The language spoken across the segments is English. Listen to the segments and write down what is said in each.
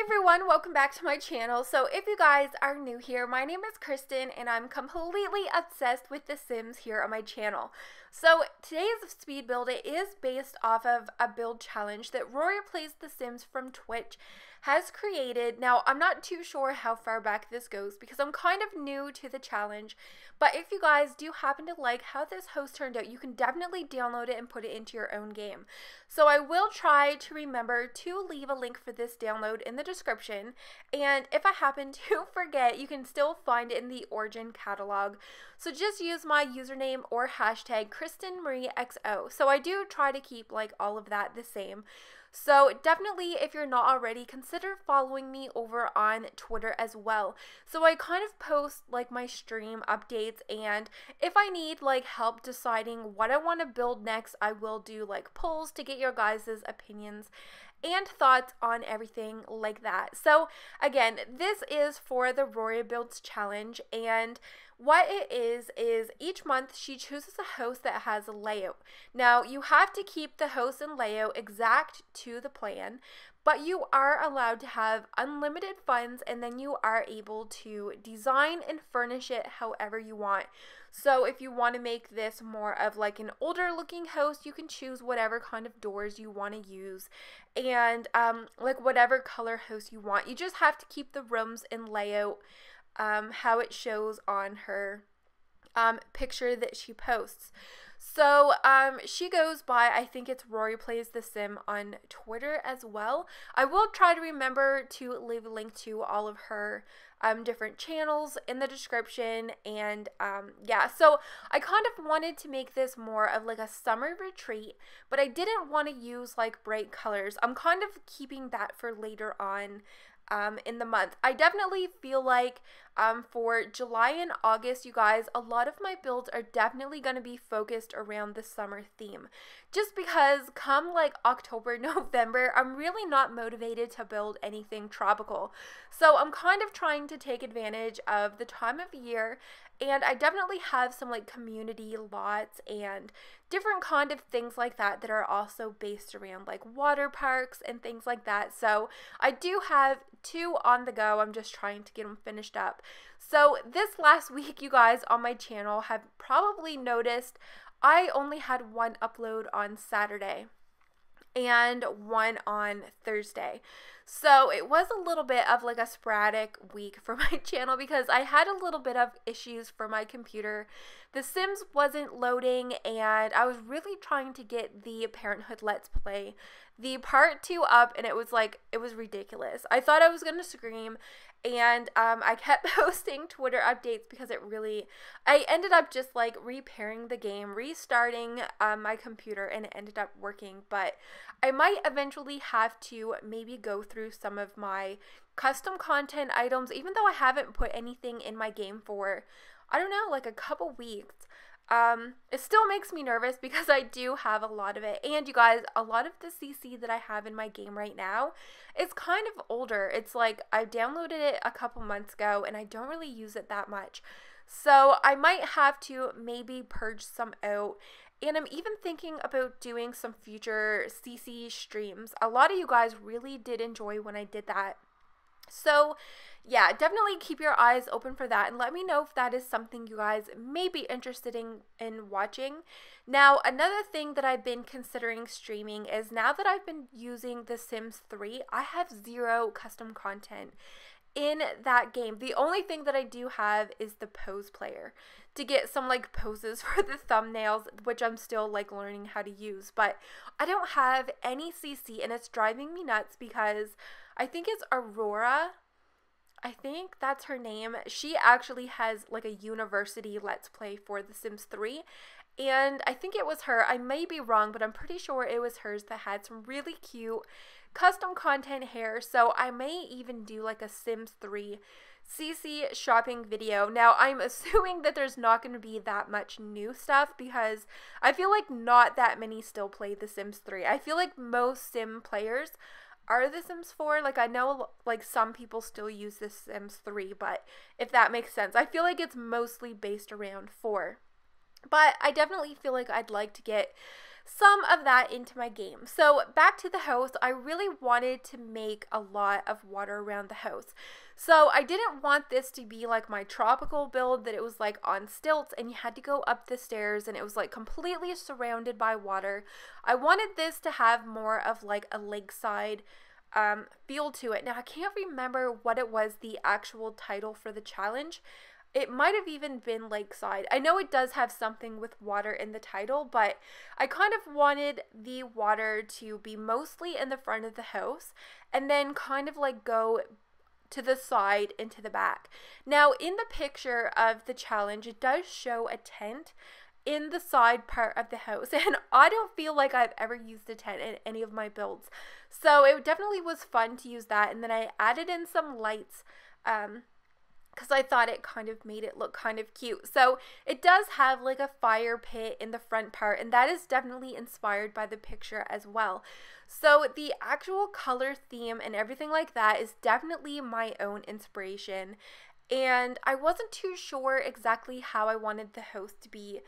everyone, welcome back to my channel. So if you guys are new here, my name is Kristen and I'm completely obsessed with The Sims here on my channel. So today's speed build is based off of a build challenge that Rory Plays The Sims from Twitch has created. Now, I'm not too sure how far back this goes because I'm kind of new to the challenge, but if you guys do happen to like how this host turned out, you can definitely download it and put it into your own game. So I will try to remember to leave a link for this download in the description, and if I happen to forget, you can still find it in the Origin catalog. So just use my username or hashtag KrystinMyrieXo. So I do try to keep like all of that the same. So definitely, if you're not already, consider following me over on Twitter as well. So I kind of post like my stream updates, and if I need like help deciding what I want to build next, I will do like polls to get your guys' opinions and thoughts on everything like that. So again, this is for the Rory Builds Challenge, and what it is each month she chooses a host that has a layout. Now, you have to keep the host and layout exact to the plan, but you are allowed to have unlimited funds, and then you are able to design and furnish it however you want. So if you want to make this more of like an older looking house, you can choose whatever kind of doors you want to use, and like whatever color house you want. You just have to keep the rooms and layout how it shows on her picture that she posts. So she goes by, I think it's Rory Plays the Sim on Twitter as well. I will try to remember to leave a link to all of her different channels in the description, and yeah, so I kind of wanted to make this more of like a summer retreat, but I didn't want to use like bright colors. I'm kind of keeping that for later on in the month. I definitely feel like for July and August, you guys, a lot of my builds are definitely going to be focused around the summer theme, just because come like October, November, I'm really not motivated to build anything tropical. So I'm kind of trying to take advantage of the time of year, and I definitely have some like community lots and different kind of things like that that are also based around like water parks and things like that. So I do have 2 on the go. I'm just trying to get them finished up. So this last week, you guys on my channel have probably noticed I only had 1 upload on Saturday and 1 on Thursday. So it was a little bit of like a sporadic week for my channel because I had a little bit of issues for my computer. The Sims wasn't loading, and I was really trying to get the Parenthood Let's Play, the part 2 up, and it was ridiculous. I thought I was gonna scream, and I kept posting Twitter updates because I ended up just like repairing the game, restarting my computer, and it ended up working. But I might eventually have to maybe go through some of my custom content items, even though I haven't put anything in my game for, I don't know, like a couple weeks. It still makes me nervous because I do have a lot of it. And you guys, a lot of the CC that I have in my game right now is kind of older. It's like I downloaded it a couple months ago and I don't really use it that much. So I might have to maybe purge some out. And I'm even thinking about doing some future CC streams. A lot of you guys really did enjoy when I did that. So yeah, definitely keep your eyes open for that, and let me know if that is something you guys may be interested in watching. Now, another thing that I've been considering streaming is, now that I've been using The Sims 3, I have 0 custom content in that game. The only thing that I do have is the pose player to get some like poses for the thumbnails, which I'm still like learning how to use, but I don't have any CC, and it's driving me nuts because I think it's Aurora, I think that's her name. She actually has like a university Let's Play for The Sims 3, and I think it was her. I may be wrong, but I'm pretty sure it was hers that had some really cute custom content hair. So I may even do like a Sims 3 CC shopping video. Now, I'm assuming that there's not going to be that much new stuff because I feel like not that many still play The Sims 3. I feel like most Sim players are The Sims 4. Like, I know like some people still use The Sims 3, but if that makes sense, I feel like it's mostly based around 4. But I definitely feel like I'd like to get some of that into my game. So back to the house, I really wanted to make a lot of water around the house. So I didn't want this to be like my tropical build that it was like on stilts and you had to go up the stairs and it was like completely surrounded by water. I wanted this to have more of like a lakeside feel to it. Now I can't remember what it was, the actual title for the challenge. It might have even been Lakeside. I know it does have something with water in the title, but I kind of wanted the water to be mostly in the front of the house and then kind of like go to the side and to the back. Now in the picture of the challenge, it does show a tent in the side part of the house, and I don't feel like I've ever used a tent in any of my builds. So it definitely was fun to use that, and then I added in some lights because I thought it kind of made it look kind of cute. So it does have like a fire pit in the front part, and that is definitely inspired by the picture as well. So the actual color theme and everything like that is definitely my own inspiration, and I wasn't too sure exactly how I wanted the house to be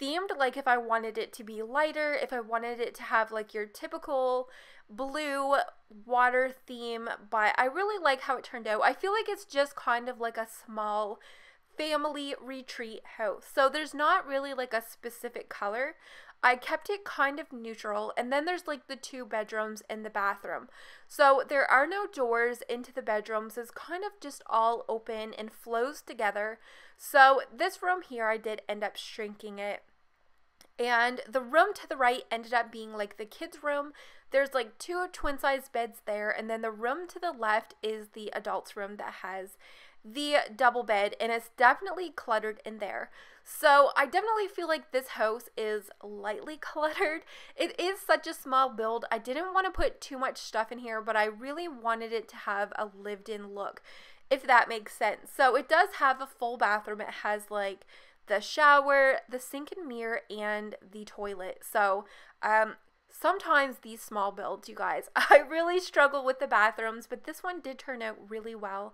themed, like if I wanted it to be lighter, if I wanted it to have like your typical blue water theme, but I really like how it turned out. I feel like it's just kind of like a small family retreat house. So there's not really like a specific color. I kept it kind of neutral, and then there's like the 2 bedrooms and the bathroom. So there are no doors into the bedrooms. It's kind of just all open and flows together. So this room here, I did end up shrinking it. And the room to the right ended up being like the kids' room. There's like 2 twin-size beds there, and then the room to the left is the adults' room that has the double bed, and it's definitely cluttered in there. So I definitely feel like this house is lightly cluttered. It is such a small build. I didn't want to put too much stuff in here, but I really wanted it to have a lived-in look, if that makes sense. So it does have a full bathroom. It has like the shower, the sink and mirror, and the toilet. So sometimes these small builds, you guys, I really struggle with the bathrooms, but this one did turn out really well.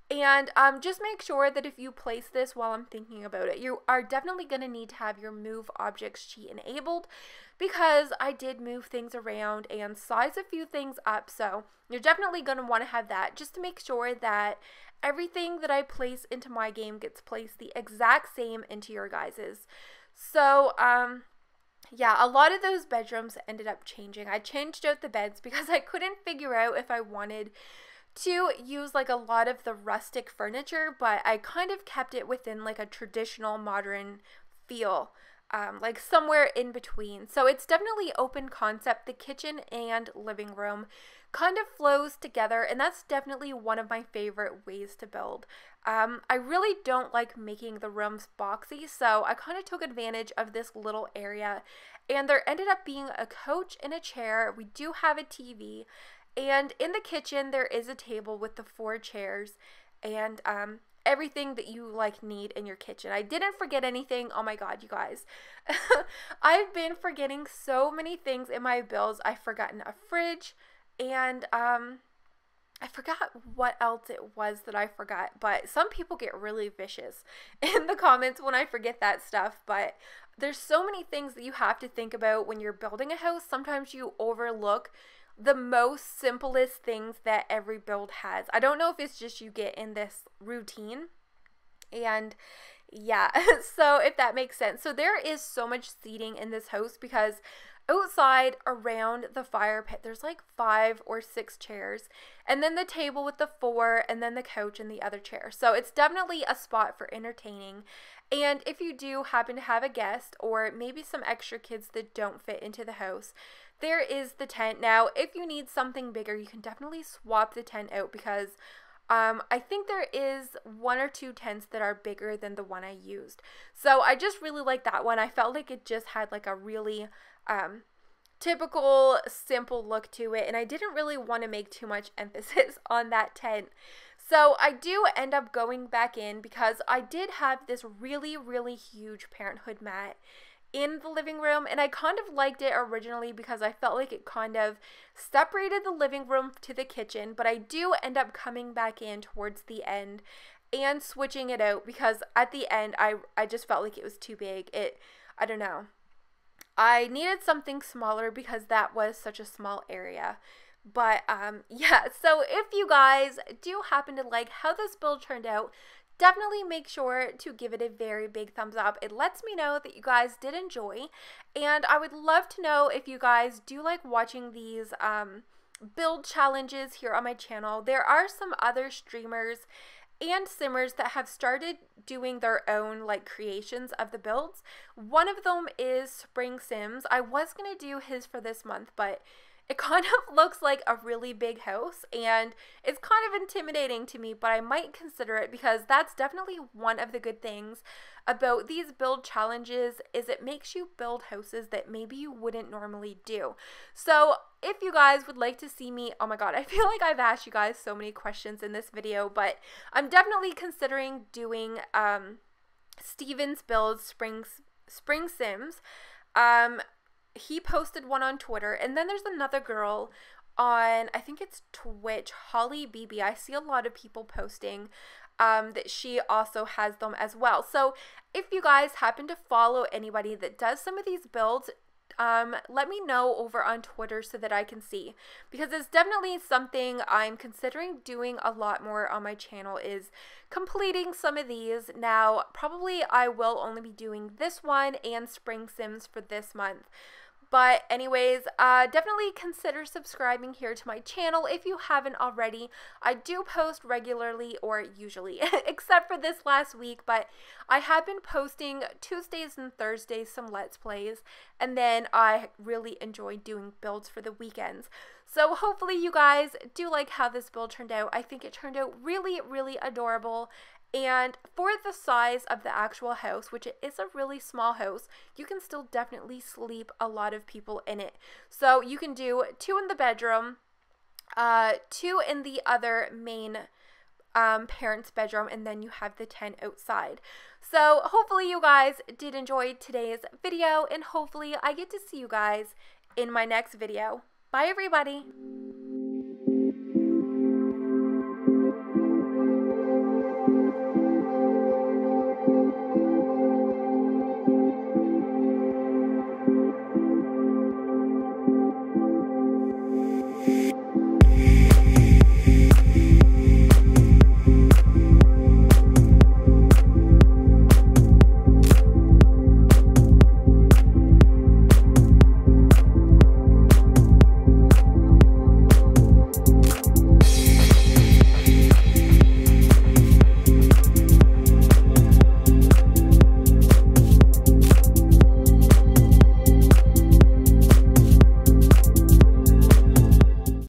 And just make sure that if you place this while I'm thinking about it, you are definitely going to need to have your move objects sheet enabled, because I did move things around and size a few things up. So you're definitely going to want to have that just to make sure that everything that I place into my game gets placed the exact same into your guys's. So yeah, a lot of those bedrooms ended up changing. I changed out the beds because I couldn't figure out if I wanted to use like a lot of the rustic furniture, but I kind of kept it within like a traditional modern feel, like somewhere in between. So it's definitely open concept. The kitchen and living room kind of flows together, and that's definitely one of my favorite ways to build. I really don't like making the rooms boxy, so I kind of took advantage of this little area, and there ended up being a couch and a chair. We do have a TV, and in the kitchen there is a table with the 4 chairs and everything that you like need in your kitchen. I didn't forget anything. Oh my god, you guys. I've been forgetting so many things in my builds. I've forgotten a fridge, and I forgot what else it was that I forgot, but some people get really vicious in the comments when I forget that stuff. But there's so many things that you have to think about when you're building a house. Sometimes you overlook the most simplest things that every build has. I don't know if it's just you get in this routine, and yeah, so if that makes sense. So there is so much seating in this house because outside around the fire pit there's like 5 or 6 chairs, and then the table with the 4, and then the couch and the other chair. So it's definitely a spot for entertaining. And if you do happen to have a guest or maybe some extra kids that don't fit into the house, there is the tent. Now if you need something bigger, you can definitely swap the tent out, because I think there is 1 or 2 tents that are bigger than the one I used. So I just really like that one. I felt like it just had like a really typical simple look to it, and I didn't really want to make too much emphasis on that tent. So I do end up going back in because I did have this really huge parenthood mat in the living room, and I kind of liked it originally because I felt like it kind of separated the living room to the kitchen, but I do end up coming back in towards the end and switching it out because at the end I just felt like it was too big. I don't know. I needed something smaller because that was such a small area. But yeah, so if you guys do happen to like how this build turned out, definitely make sure to give it a very big thumbs up. It lets me know that you guys did enjoy, and I would love to know if you guys do like watching these build challenges here on my channel. There are some other streamers and simmers that have started doing their own like creations of the builds. One of them is Spring Sims. I was gonna do his for this month, but it kind of looks like a really big house, and it's kind of intimidating to me, but I might consider it because that's definitely one of the good things about these build challenges is it makes you build houses that maybe you wouldn't normally do. So if you guys would like to see me, oh my god, I feel like I've asked you guys so many questions in this video, but I'm definitely considering doing Steven's builds, Spring Sims. He posted one on Twitter, and then there's another girl on, I think it's Twitch, Holly BB. I see a lot of people posting that she also has them as well. So if you guys happen to follow anybody that does some of these builds, let me know over on Twitter so that I can see, because it's definitely something I'm considering doing a lot more on my channel, is completing some of these. Now probably I will only be doing this one and Spring Sims for this month. But anyways, definitely consider subscribing here to my channel if you haven't already. I do post regularly, or usually, except for this last week, but I have been posting Tuesdays and Thursdays some Let's Plays, and then I really enjoy doing builds for the weekends. So hopefully you guys do like how this build turned out. I think it turned out really, really adorable. And for the size of the actual house, which it is a really small house, you can still definitely sleep a lot of people in it. So you can do 2 in the bedroom, 2 in the other main parents' bedroom, and then you have the 10 outside. So hopefully you guys did enjoy today's video, and hopefully I get to see you guys in my next video. Bye everybody!